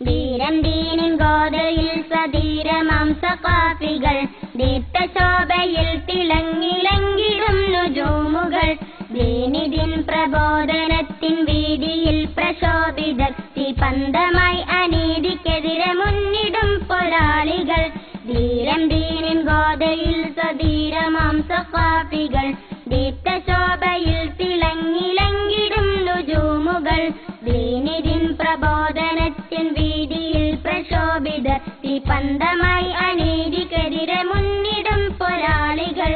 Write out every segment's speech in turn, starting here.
ധീരം ദീനിൻ ഗോതയിൽ സധീരമാം സഖാഫികൾ ദീപ്തശോഭയിൽ തിളങ്ങിലങ്ങിടും നുജൂമുകൾ ദീനിദിൻ പ്രബോധനത്തിൻ വീതിയിൽ പ്രശോഭിതർ തീപന്തമായി അനീതിക്കെതിരെ മുന്നിടും പോരാളികൾ ധീരം ദീനിൻ ഗോതയിൽ സധീരമാം സഖാഫികൾ ദീപ്തശോഭയിൽ തിളങ്ങിലങ്ങിടും നുജൂമുകൾ ദീനിദിൻ പ്രബോധനത്തിൻ വീതിയിൽ പ്രശോഭിതർ തീപന്തമായി അനീതിക്കെതിരെ മുന്നിടും പോരാളികൾ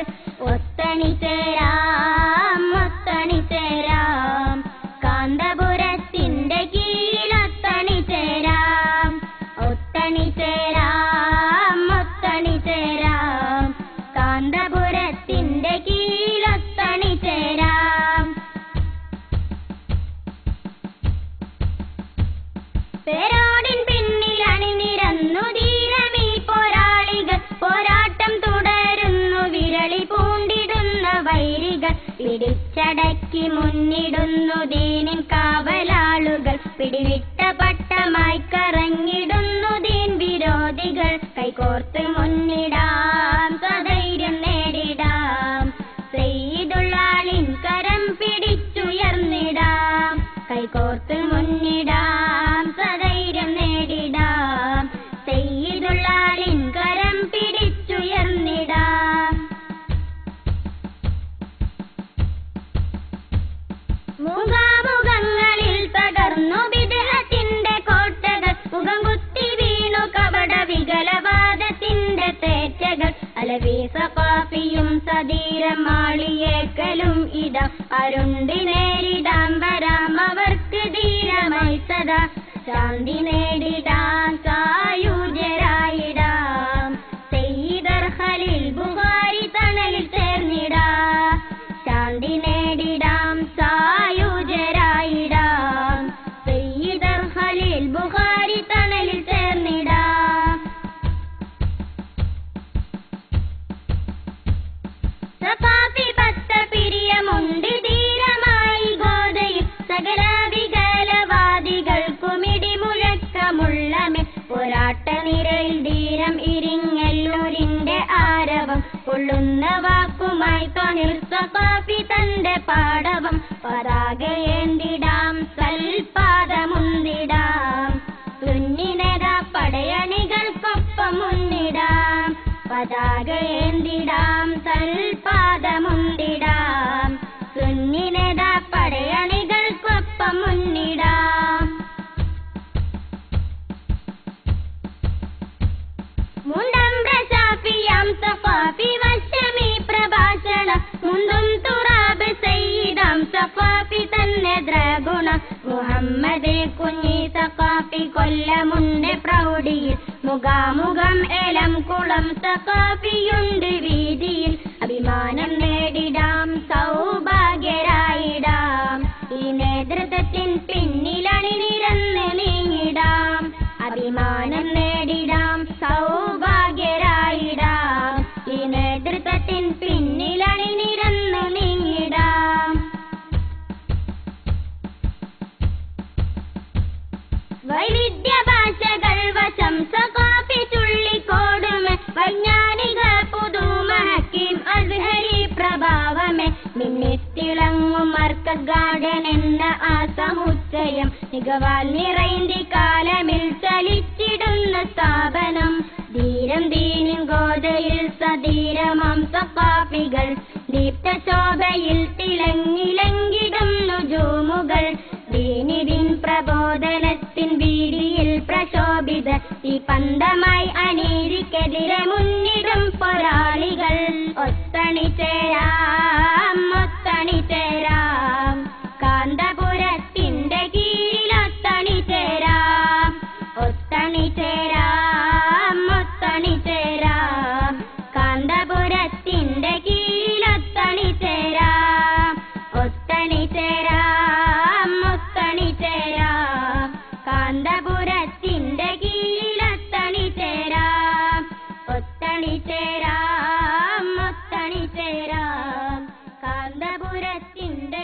ഒത്തണിചേരാം ഒത്തണിചേരാം കാന്തപുരത്തിന്റെ കീഴിൽ ഒത്തണിചേരാം ഒത്തണിചേരാം ഒത്തണിചേരാം കാന്തപുരത്തിന്റെ കീഴിൽ ഒത്തണിചേരാം പേരോടിൻ പിന്നിൽ അണിനിരന്നു ധീരമീ പോരാളികൾ പോരാട്ടം തുടരുന്നു വിരളി പൂണ്ടിടുന്ന വൈരികൾ പിടിച്ചടക്കി മുന്നിടുന്നു ദീനിൻ കാവലാളുകൾ പിടിവിട്ട പട്ടമായി കറങ്ങിടുന്നു ദീൻ വിരോധികൾ കൈകോർത്ത് മുന്നിടാം സധൈര്യം നേരിടാം സയ്യിദുള്ളാളിൻ കരം പിടിച്ചുയർന്നിടാം കൈകോർത്ത് മുന്നിടാം സധൈര്യം നേരിടാം സയ്യിദുള്ളാളിൻ കരം പിടിച്ചുയർന്നിടാം മുഖാമുഖങ്ങളിൽ തകർന്നു ബിദ്അത്തിന്റെ കോട്ടകൾ മുഖം കുത്തി വീണു കപട വികലവാദത്തിന്റെ തേറ്റകൾ അലവി സഖാഫിയും സധീരം മാളിയേക്കലും ഇതാ അരുണ്ടി നേരിടാം വരാം അവർക്ക് ധീരമായി സദാ ശാന്തി നേടിടാം സായുജ്യരായിടാം സയ്യിദർ ഖലീൽ ബുഖാരി തണലിൽ ചേർന്നിടാം ശാന്തി നേടിടാം സായുജ്യരായിടാം സയ്യിദർ ഖലീൽ ബുഖാരി തണലിൽ ചേർന്നിടാം സഖാഫി പത്ത പിരിയമുണ്ട് ധീരമായി ഗോതയിൽ സകല വികലവാദികൾക്കുമിടി മുഴക്കമുള്ളമേ പോരാട്ട നിരയിൽ ധീരം ഇരിങ്ങല്ലൂരിന്റെ ആരവം കൊള്ളുന്ന വാക്കുമായി തണിൽ സഖാഫി തന്റെ പാടവം പതാകയേന്തിടാം സൽപാദമുന്തിടാം സുന്നിനേതാ പടയണികൾക്കൊപ്പം മുന്നിടാം പതാകയേന്തിടാം സൽപാദമുന്തിടാം സുന്നിനേതാ പടയണികൾക്കൊപ്പം മുന്നിടാം മുണ്ടംബ്രശാഫിയാം സഖാഫി വശമീ പ്രഭാഷണം മുണ്ടും തുറാബ് സയ്യിദാം സഖാഫി തന്നെ ദ്രഗുണ മുഹമ്മദ് കുഞ്ഞി സഖാഫി കൊല്ലമുണ്ട് പ്രൗഢിയിൽ മുഖാമുഖം എലം കുളം സഖാഫിയുണ്ട് വീതിയിൽ അഭിമാനം നേടിടാം സൗഭാഗ്യരായിടാം ഈ നേതൃത്വത്തിൻ പിന്നിലണിനിരന്ന് നീങ്ങിടാം അഭിമാനം നേടിടാം സൗഭാഗ്യരായിടാം ഈ നേതൃത്വത്തിൻ പിന്നിലണിനിരന്ന് നീങ്ങിടാം വൈവിധ്യ ഭാഷകൾ വശം സഖാഫി ചുള്ളിക്കോടുമേ വൈജ്ഞാനിക പുതുമ ഹക്കീം അസ്ഹരി പ്രഭാവമേ മിന്നിത്തിളങ്ങും മർക്കസ് ഗാർഡൻ എന്ന ആ സമുച്ചയം മികവാൽ നിറൈന്തി കാലമിൽ ചലിച്ചിടുന്ന സ്ഥാപനം ധീരം ദീനിൻ ഗോതയിൽ സധീരമാം സഖാഫികൾ ദീപ്തശോഭയിൽ തിളങ്ങിലങ്ങിടും നുജൂമുകൾ ദീനിദിൻ പ്രബോധനത്തിൻ വീതിയിൽ പ്രശോഭിത ഈ പന്തമായി അനീതിക്കെതിരെ മുന്നിടും പോരാളികൾ ഒത്തണിചേരാം ഒത്തണിചേരാം കാന്തപുരത്തിന്റെ കീഴിൽ ഒത്തണിചേരാം ഒത്തണിചേരാം ഒത്തണിചേരാം കാന്തപുരത്തിന്റെ കീഴിൽ ഒത്തണിചേരാം ഒത്തണിചേരാം ഒത്തണിചേരാം കാന്തപുരത്തിന്റെ കീഴിൽ ഒത്തണിചേരാം ഒത്തണിചേരാം ഒത്തണിചേരാം കാന്തപുരത്തിന്റെ